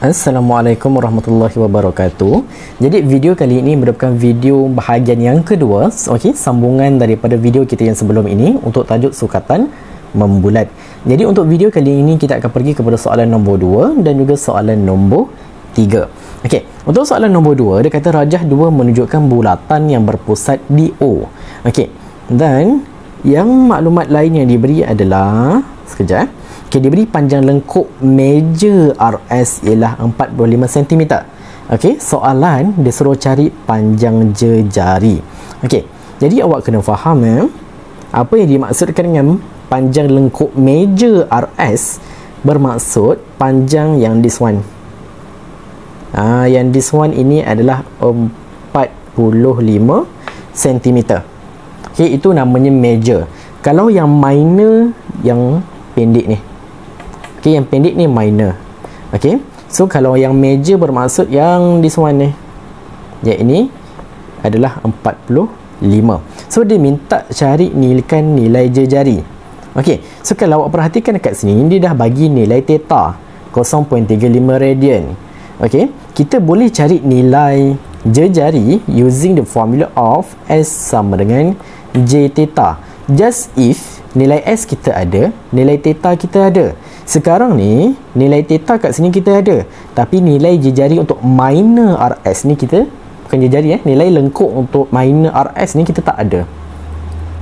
Assalamualaikum warahmatullahi wabarakatuh. Jadi video kali ini merupakan video bahagian yang kedua, okey, sambungan daripada video kita yang sebelum ini untuk tajuk sukatan membulat. Jadi untuk video kali ini kita akan pergi kepada soalan nombor 2 dan juga soalan nombor 3. Okey, untuk soalan nombor 2 dia kata rajah 2 menunjukkan bulatan yang berpusat di O. Okey. Dan yang maklumat lain yang diberi adalah sekejap. Okay, diberi panjang lengkuk meja RS ialah 45 cm. Okey, soalan dia suruh cari panjang jejari. Okey, jadi awak kena faham apa yang dimaksudkan dengan panjang lengkuk meja RS bermaksud panjang yang this one. Yang this one ini adalah 45 cm. Okey, itu namanya meja. Kalau yang minor yang pendek ni. Okey, yang pendek ni minor. Okey. So kalau yang major bermaksud yang this one ni. Yang ini adalah 45. So dia minta cari nilai jejari. Okey. So kalau awak perhatikan dekat sini, dia dah bagi nilai theta 0.35 radian. Okey. Kita boleh cari nilai jejari using the formula of S sama dengan J theta. Just if nilai S kita ada, nilai theta kita ada. Sekarang ni nilai theta kat sini kita ada, tapi nilai jejari untuk minor RS ni kita, bukan jejari nilai lengkuk untuk minor RS ni kita tak ada.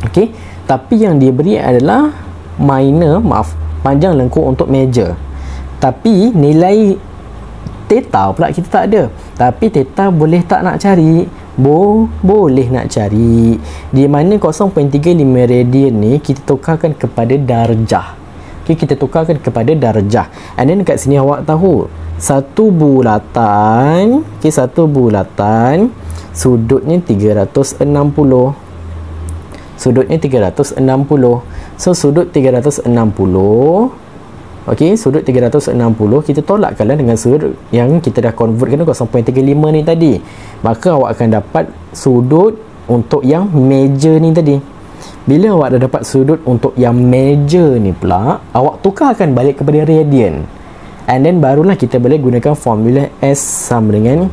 Okey, tapi yang dia beri adalah panjang lengkuk untuk major. Tapi nilai theta pula kita tak ada. Tapi theta boleh tak nak cari? Boleh nak cari. Di mana 0.35 radian ni kita tukarkan kepada darjah. Okay, kita tukarkan kepada darjah. And then kat sini awak tahu satu bulatan, okay, satu bulatan sudutnya 360. Sudutnya 360. So sudut 360, okey, sudut 360 kita tolakkanlah dengan sudut yang kita dah convert kan 0.35 ni tadi. Maka awak akan dapat sudut untuk yang major ni tadi. Bila awak dah dapat sudut untuk yang major ni pula, awak tukarkan balik kepada radian. And then barulah kita boleh gunakan formula S sama dengan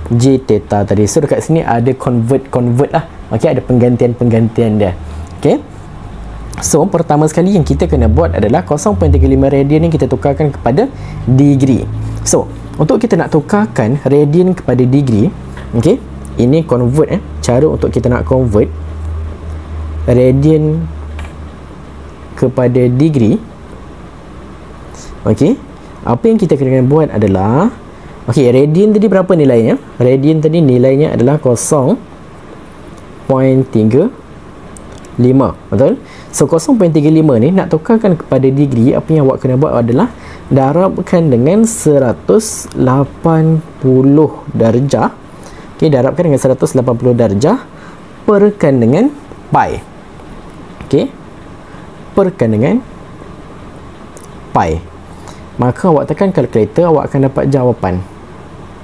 J theta tadi. So dekat sini ada convert lah. Okey, ada penggantian dia. Okey. So pertama sekali yang kita kena buat adalah 0.35 radian yang kita tukarkan kepada degree. So untuk kita nak tukarkan radian kepada degree, okey, ini convert cara untuk kita nak convert radian kepada degree. Okey, apa yang kita kena buat adalah, okey, radian tadi berapa nilainya? Radian tadi nilainya adalah 0.35, betul? So 0.35 ni nak tukarkan kepada degree, apa yang awak kena buat adalah darabkan dengan 180 darjah. Okey, darabkan dengan 180 darjah perkan dengan pi. Okey, perkan dengan pi. Maka awak tekan kalkulator, awak akan dapat jawapan.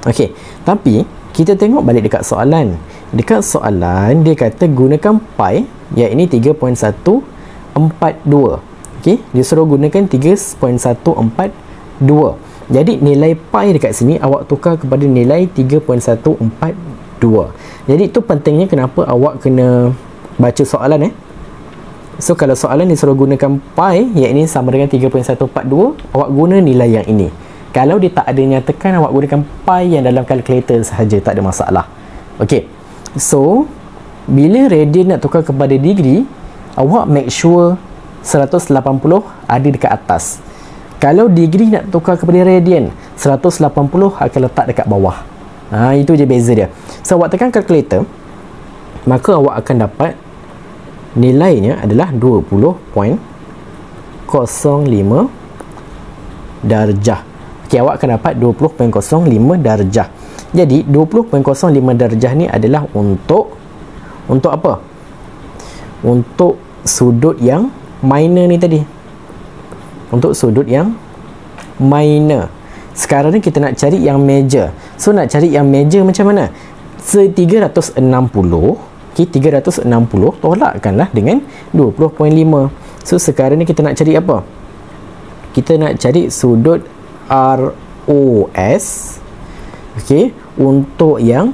Okey, tapi kita tengok balik dekat soalan. Dekat soalan dia kata gunakan pi, iaitu 3.142. Okey, dia suruh gunakan 3.142. Jadi nilai pi dekat sini awak tukar kepada nilai 3.142. Jadi itu pentingnya kenapa awak kena baca soalan So kalau soalan disuruh gunakan pi, iaitu sama dengan 3.142, awak guna nilai yang ini. Kalau dia tak ada nyatakan, awak gunakan pi yang dalam kalkulator sahaja, tak ada masalah. Okey. So bila radian nak tukar kepada degree, awak make sure 180 ada dekat atas. Kalau degree nak tukar kepada radian, 180 akan letak dekat bawah. Itu je beza dia. So awak tekan kalkulator, maka awak akan dapat nilainya adalah 20.05 darjah. Okey, awak akan dapat 20.05 darjah. Jadi 20.05 darjah ni adalah untuk apa? Untuk sudut yang minor ni tadi. Untuk sudut yang minor. Sekarang ni kita nak cari yang major. So nak cari yang major macam mana? 360, okay, 360 tolakkanlah dengan 20.5. So sekarang ni kita nak cari apa? Kita nak cari sudut OS. Okey, untuk yang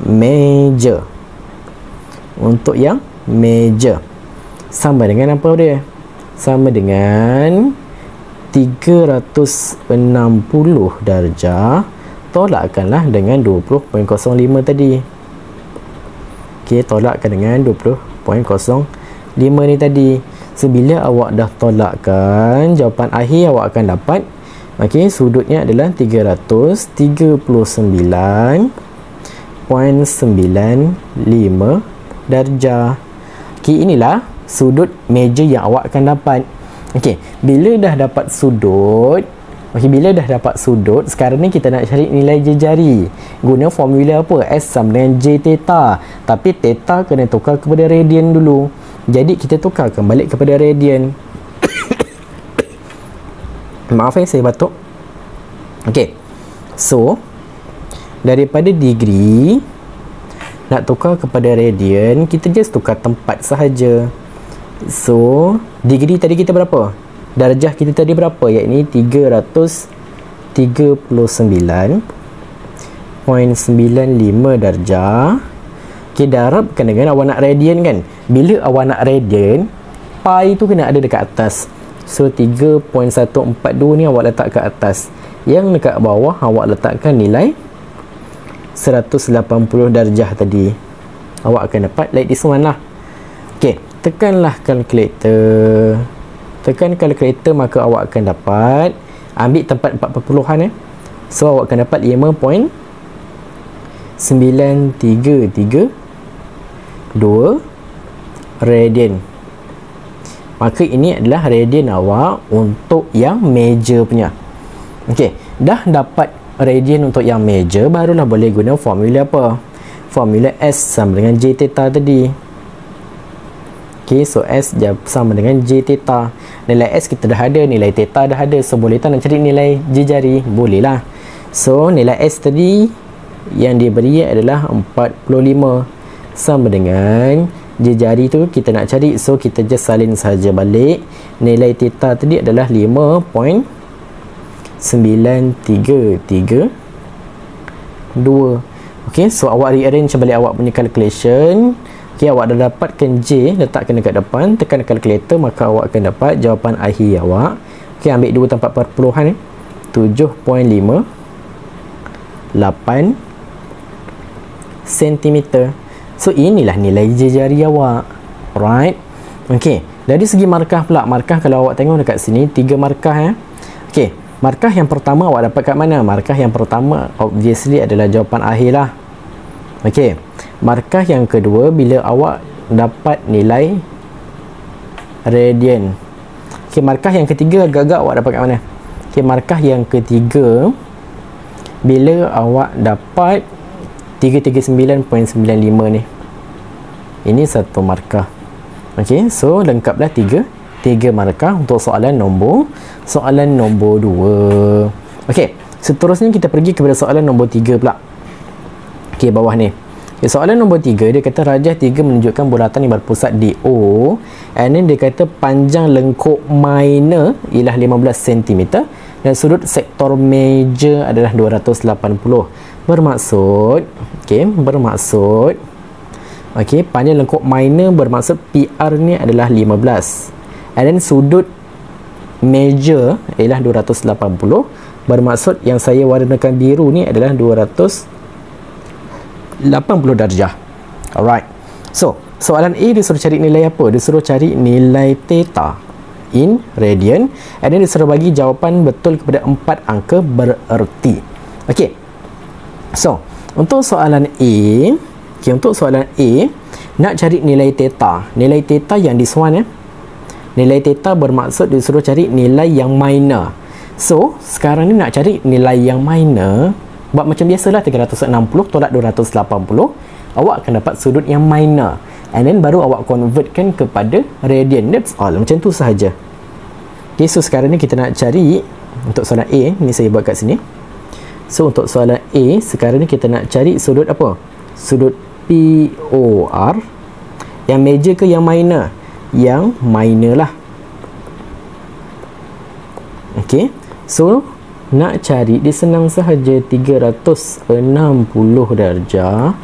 major. Untuk yang major sama dengan apa dia? Sama dengan 360 darjah tolakkanlah dengan 20.05 tadi. Okey, tolakkan dengan 20.05 ni tadi. So, bila awak dah tolakkan, jawapan akhir awak akan dapat, okey, sudutnya adalah 339.95 darjah. Okey, inilah sudut meja yang awak akan dapat. Okey, bila dah dapat sudut, sekarang ni kita nak cari nilai jejari. Guna formula apa? S sama dengan J theta. Tapi theta kena tukar kepada radian dulu. Jadi kita tukarkan balik kepada radian. Maaf saya batuk. Okey. So, daripada degree nak tukar kepada radian, kita just tukar tempat sahaja. So, degree tadi kita berapa? Darjah kita tadi berapa? Iaitu 339.95 darjah. Okey, darabkan dengan awak nak radian kan. Bila awak nak radian, pi tu kena ada dekat atas. So 3.142 ni awak letak kat atas. Yang dekat bawah awak letakkan nilai 180 darjah tadi. Awak akan dapat like this one lah. Okey, tekanlah kalkulator. Tekan kalkulator, maka awak akan dapat, ambil tempat 4 So awak akan dapat 5.9332 radian. Maka ini adalah radian awak untuk yang major punya. Okey, dah dapat radian untuk yang major, barulah boleh guna formula apa? Formula S sama dengan J theta tadi. Okey, so S sama dengan J theta. Nilai S kita dah ada, nilai theta dah ada. So boleh tak nak cari nilai J jari? Boleh lah. So nilai S tadi yang diberi adalah 45 sama dengan J jari tu kita nak cari. So kita just salin saja balik. Nilai theta tadi adalah 5.9332. Okey, so awak rearrange balik awak punya calculation. Okey, awak dah dapatkan J, letakkan dekat depan, tekan kalkulator, maka awak akan dapat jawapan akhir awak. Okey, ambil 2 tempat perpuluhan ni. 7.58 cm. So inilah nilai J jari awak. Alright. Okey, dari segi markah pula. Markah kalau awak tengok dekat sini 3 markah Okey, markah yang pertama awak dapat kat mana? Markah yang pertama obviously adalah jawapan akhir lah. Okey, markah yang kedua bila awak dapat nilai radian. Okey, markah yang ketiga agak-agak awak dapat kat mana? Okey, markah yang ketiga bila awak dapat 339.95 ni. Ini satu markah. Okey, so lengkaplah 3 markah untuk soalan nombor 2. Okey, seterusnya kita pergi kepada soalan nombor 3 pula. Okey, bawah ni. Okay, soalan nombor 3 dia kata rajah 3 menunjukkan bulatan yang berpusat di O, and then dia kata panjang lengkuk minor ialah 15 cm dan sudut sektor major adalah 280. Bermaksud panjang lengkuk minor bermaksud PR ni adalah 15, and then sudut major ialah 280. Bermaksud yang saya warnakan biru ni adalah 280 darjah. Alright. So, soalan A disuruh cari nilai apa? Disuruh cari nilai theta in radian, and then disuruh bagi jawapan betul kepada 4 angka bererti. Okey. So, untuk soalan A, nak cari nilai theta. Nilai theta yang this one Nilai theta bermaksud disuruh cari nilai yang minor. So, sekarang ni nak cari nilai yang minor, buat macam biasalah, 360 tolak 280, awak akan dapat sudut yang minor, and then baru awak convertkan kepada radian. That's all. Macam tu sahaja. Okay, so sekarang ni kita nak cari untuk soalan A. Ni saya buat kat sini. So untuk soalan A sekarang ni kita nak cari sudut apa? Sudut POR. Yang major ke yang minor? Yang minor lah. Okay, so nak cari dia senang sahaja, 360 darjah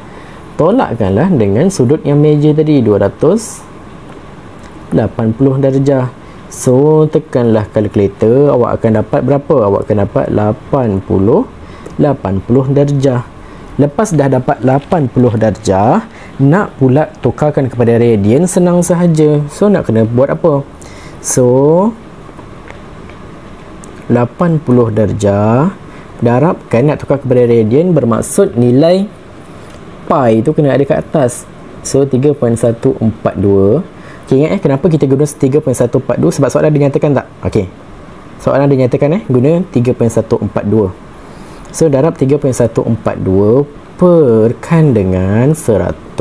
tolakkanlah dengan sudut yang meja tadi, 280 darjah. So tekanlah kalkulator, awak akan dapat berapa? Awak akan dapat 80 darjah. Lepas dah dapat 80 darjah, nak pula tukarkan kepada radian, senang sahaja. So nak kena buat apa? So 80 darjah darabkan, nak tukar kepada radian, bermaksud nilai pi tu kena ada kat atas. So 3.142. Okay, ingat kenapa kita guna 3.142? Sebab soalan dia nyatakan tak? Okay, soalan dia nyatakan guna 3.142. So darab 3.142 perkan dengan 180.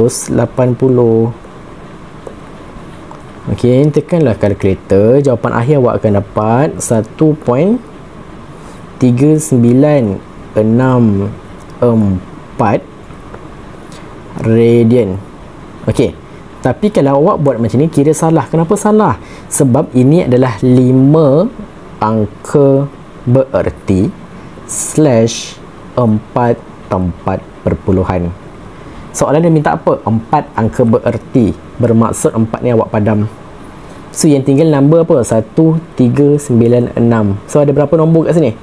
Okey, tekanlah kalkulator. Jawapan akhir awak akan dapat 1.3964 radian. Okey, tapi kalau awak buat macam ni kira salah. Kenapa salah? Sebab ini adalah 5 angka bererti slash 4 tempat perpuluhan. Soalan dia minta apa? 4 angka bererti, bermaksud 4 ni awak padam. So yang tinggal nombor apa? 1396. So ada berapa nombor kat sini?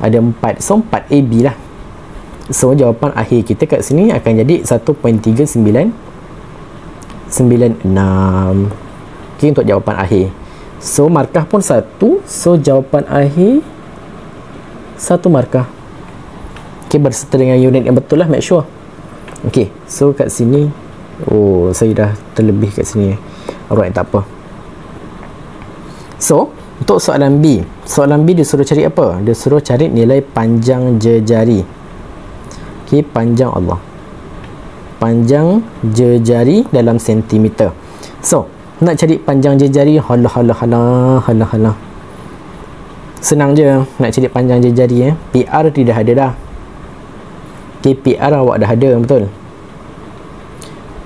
Ada 4. So 4 AB lah. So jawapan akhir kita kat sini akan jadi 1.3996. Okay, untuk jawapan akhir. So markah pun 1. So jawapan akhir 1 markah. Okay, berserta dengan unit yang betul lah, make sure. Okay, so kat sini, oh saya dah terlebih kat sini. Alright, tak apa. So untuk soalan B dia suruh cari apa? Dia suruh cari nilai panjang jejari. Okay, panjang Allah, panjang jejari dalam sentimeter. So nak cari panjang jejari, halah. Senang je nak cari panjang jejari. PR tidak ada dah. KPR awak dah ada, betul?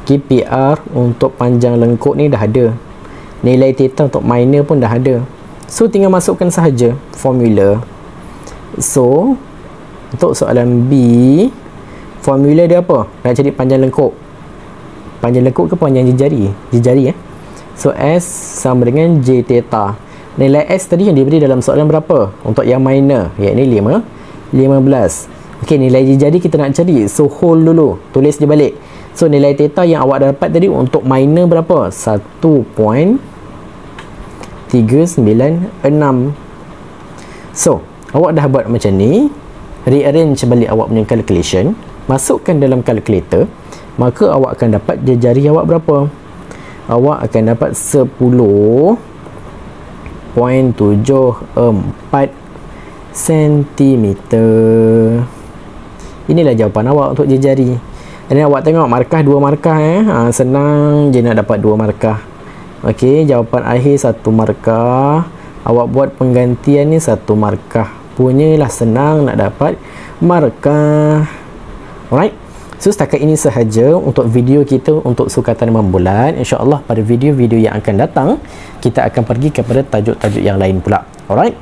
KPR untuk panjang lengkuk ni dah ada. Nilai theta untuk minor pun dah ada. So tinggal masukkan sahaja formula. So untuk soalan B, formula dia apa? Nak cari panjang lengkuk. Panjang lengkuk ke panjang jejari? Jejari. So S sama dengan J theta. Nilai S tadi yang diberi dalam soalan berapa? Untuk yang minor, iaitu 15. Okey, nilai jejari kita nak cari. So whole dulu, tulis dia balik. So nilai theta yang awak dapat tadi untuk minor berapa? 1.396. So awak dah buat macam ni, rearrange balik awak punya calculation, masukkan dalam calculator, maka awak akan dapat jejari awak berapa? Awak akan dapat 10.74 cm. Inilah jawapan awak untuk jejari. Dan awak tengok markah 2 markah. Senang je nak dapat 2 markah. Okey, jawapan akhir 1 markah. Awak buat penggantian ni 1 markah. Punyalah senang nak dapat markah. Alright. So setakat ini sahaja untuk video kita untuk sukatan 6 bulan. InsyaAllah pada video-video yang akan datang kita akan pergi kepada tajuk-tajuk yang lain pula. Alright.